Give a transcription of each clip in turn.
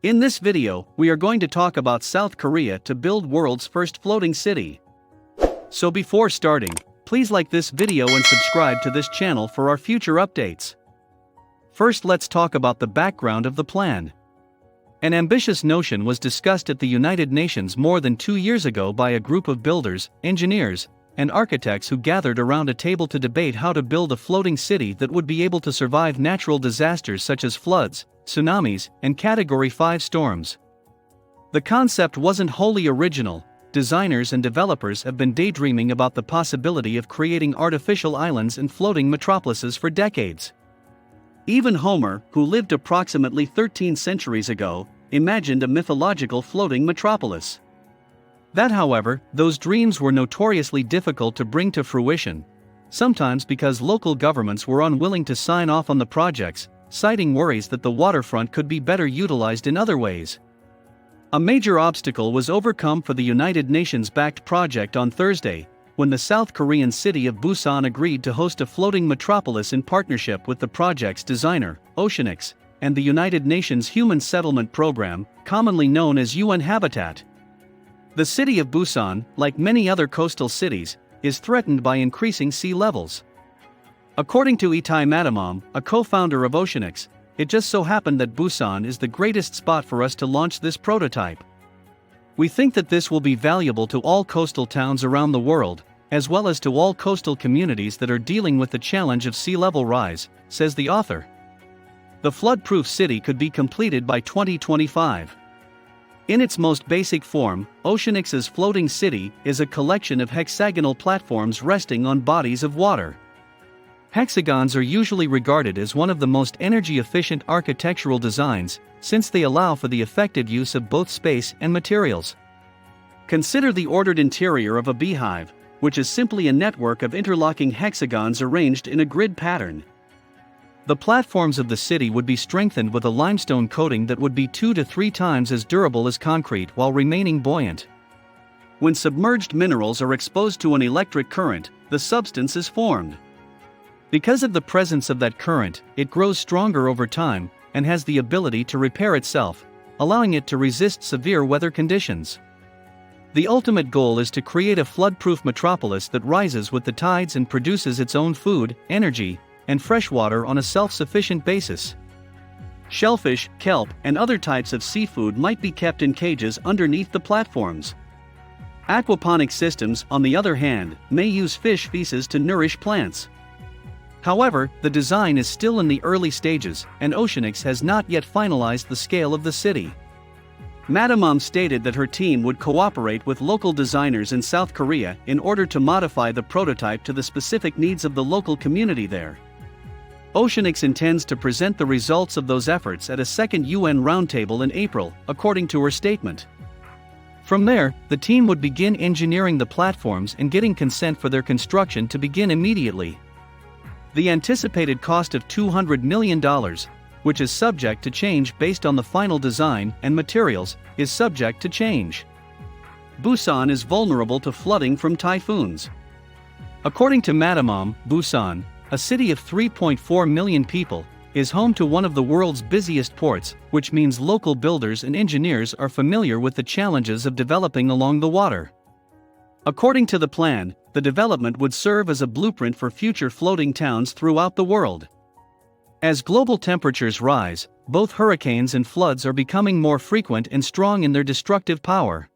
In this video, we are going to talk about South Korea to build world's first floating city. So before starting, please like this video and subscribe to this channel for our future updates. First, let's talk about the background of the plan. An ambitious notion was discussed at the United Nations more than 2 years ago by a group of builders, engineers, and architects who gathered around a table to debate how to build a floating city that would be able to survive natural disasters such as floods, tsunamis, and Category 5 storms. The concept wasn't wholly original. Designers and developers have been daydreaming about the possibility of creating artificial islands and floating metropolises for decades. Even Homer, who lived approximately 13 centuries ago, imagined a mythological floating metropolis. However, those dreams were notoriously difficult to bring to fruition, sometimes because local governments were unwilling to sign off on the projects, citing worries that the waterfront could be better utilized in other ways. A major obstacle was overcome for the United Nations-backed project on Thursday, when the South Korean city of Busan agreed to host a floating metropolis in partnership with the project's designer, Oceanix, and the United Nations Human Settlement Program, commonly known as UN Habitat. The city of Busan, like many other coastal cities, is threatened by increasing sea levels. According to Itai Matamom, a co-founder of Oceanix, it just so happened that Busan is the greatest spot for us to launch this prototype. We think that this will be valuable to all coastal towns around the world, as well as to all coastal communities that are dealing with the challenge of sea level rise, says the author. The flood-proof city could be completed by 2025. In its most basic form, Oceanix's floating city is a collection of hexagonal platforms resting on bodies of water. Hexagons are usually regarded as one of the most energy-efficient architectural designs, since they allow for the effective use of both space and materials. Consider the ordered interior of a beehive, which is simply a network of interlocking hexagons arranged in a grid pattern. The platforms of the city would be strengthened with a limestone coating that would be 2 to 3 times as durable as concrete while remaining buoyant. When submerged minerals are exposed to an electric current, the substance is formed. Because of the presence of that current, it grows stronger over time and has the ability to repair itself, allowing it to resist severe weather conditions. The ultimate goal is to create a flood-proof metropolis that rises with the tides and produces its own food, energy, and freshwater on a self-sufficient basis. Shellfish, kelp, and other types of seafood might be kept in cages underneath the platforms. Aquaponic systems, on the other hand, may use fish feces to nourish plants. However, the design is still in the early stages, and Oceanix has not yet finalized the scale of the city. Matamom stated that her team would cooperate with local designers in South Korea in order to modify the prototype to the specific needs of the local community there. Oceanix intends to present the results of those efforts at a second UN roundtable in April, according to her statement. From there, the team would begin engineering the platforms and getting consent for their construction to begin immediately. The anticipated cost of $200 million, which is subject to change based on the final design and materials, is subject to change. Busan is vulnerable to flooding from typhoons. According to Matamom, Busan, a city of 3.4 million people, is home to one of the world's busiest ports, which means local builders and engineers are familiar with the challenges of developing along the water. According to the plan, the development would serve as a blueprint for future floating towns throughout the world. As global temperatures rise, both hurricanes and floods are becoming more frequent and strong in their destructive power.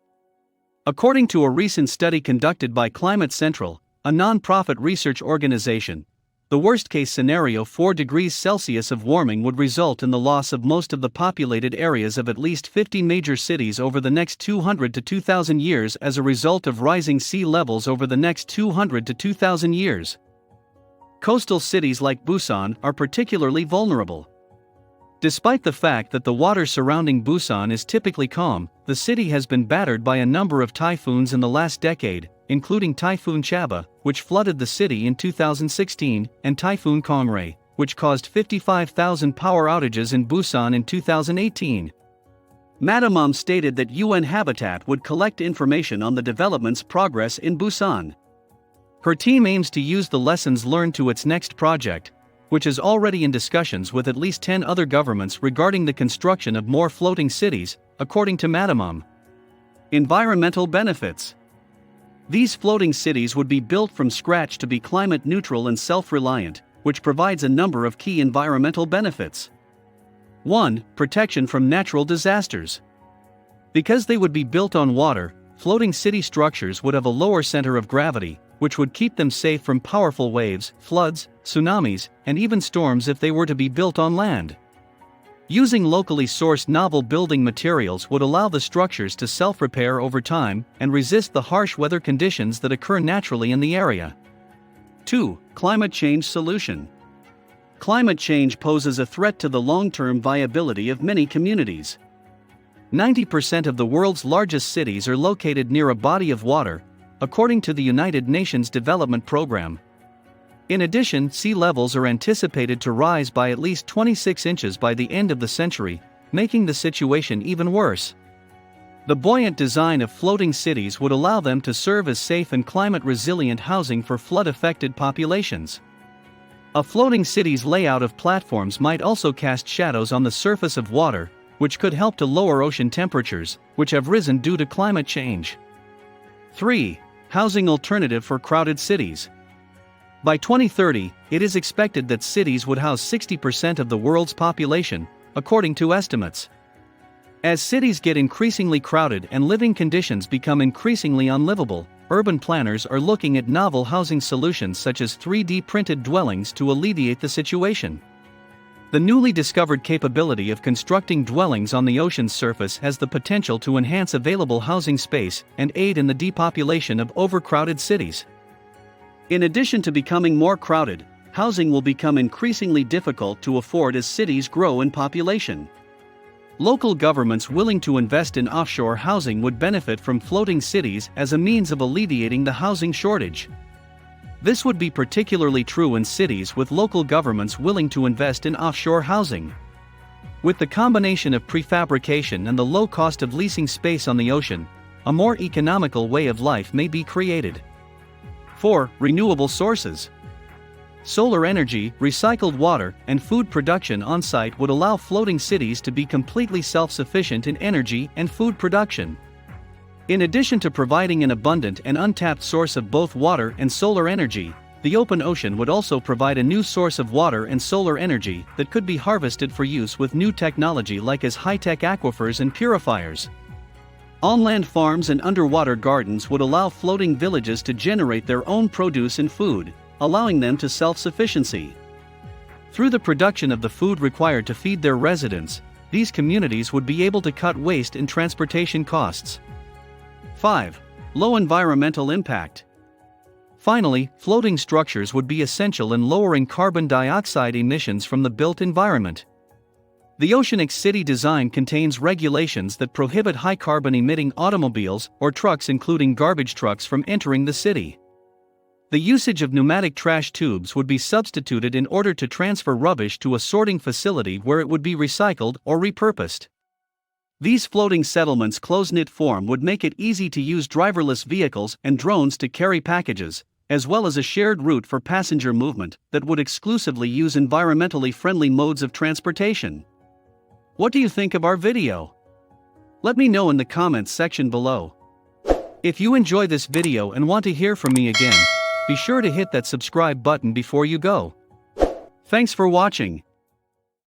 According to a recent study conducted by Climate Central, a non-profit research organization, the worst-case scenario 4 degrees Celsius of warming would result in the loss of most of the populated areas of at least 50 major cities over the next 200 to 2,000 years as a result of rising sea levels over the next 200 to 2,000 years. Coastal cities like Busan are particularly vulnerable. Despite the fact that the water surrounding Busan is typically calm, the city has been battered by a number of typhoons in the last decade, including Typhoon Chaba, which flooded the city in 2016, and Typhoon Kongray, which caused 55,000 power outages in Busan in 2018. Matamom stated that UN Habitat would collect information on the development's progress in Busan. Her team aims to use the lessons learned to its next project, which is already in discussions with at least 10 other governments regarding the construction of more floating cities, according to Madamum. Environmental benefits. These floating cities would be built from scratch to be climate neutral and self-reliant, which provides a number of key environmental benefits. 1. Protection from natural disasters. Because they would be built on water, floating city structures would have a lower center of gravity, which would keep them safe from powerful waves, floods, tsunamis, and even storms if they were to be built on land. Using locally sourced novel building materials would allow the structures to self-repair over time and resist the harsh weather conditions that occur naturally in the area. 2. Climate change solution. Climate change poses a threat to the long-term viability of many communities. 90% of the world's largest cities are located near a body of water, according to the United Nations Development Program. In addition, sea levels are anticipated to rise by at least 26 inches by the end of the century, making the situation even worse. The buoyant design of floating cities would allow them to serve as safe and climate-resilient housing for flood-affected populations. A floating city's layout of platforms might also cast shadows on the surface of water, which could help to lower ocean temperatures, which have risen due to climate change. 3. Housing alternative for crowded cities. By 2030, it is expected that cities would house 60% of the world's population, according to estimates. As cities get increasingly crowded and living conditions become increasingly unlivable, urban planners are looking at novel housing solutions such as 3D printed dwellings to alleviate the situation. The newly discovered capability of constructing dwellings on the ocean's surface has the potential to enhance available housing space and aid in the depopulation of overcrowded cities. In addition to becoming more crowded, housing will become increasingly difficult to afford as cities grow in population. Local governments willing to invest in offshore housing would benefit from floating cities as a means of alleviating the housing shortage. This would be particularly true in cities with local governments willing to invest in offshore housing. With the combination of prefabrication and the low cost of leasing space on the ocean, a more economical way of life may be created. 4. Renewable sources. Solar energy, recycled water, and food production on-site would allow floating cities to be completely self-sufficient in energy and food production. In addition to providing an abundant and untapped source of both water and solar energy, the open ocean would also provide a new source of water and solar energy that could be harvested for use with new technology like as high-tech aquifers and purifiers. On-land farms and underwater gardens would allow floating villages to generate their own produce and food, allowing them to self-sufficiency. Through the production of the food required to feed their residents, these communities would be able to cut waste and transportation costs. 5. Low environmental impact. Finally, floating structures would be essential in lowering carbon dioxide emissions from the built environment. The Oceanic City design contains regulations that prohibit high-carbon emitting automobiles or trucks, including garbage trucks, from entering the city. The usage of pneumatic trash tubes would be substituted in order to transfer rubbish to a sorting facility where it would be recycled or repurposed. These floating settlements' close-knit form would make it easy to use driverless vehicles and drones to carry packages, as well as a shared route for passenger movement that would exclusively use environmentally friendly modes of transportation. What do you think of our video? Let me know in the comments section below. If you enjoy this video and want to hear from me again, be sure to hit that subscribe button before you go. Thanks for watching.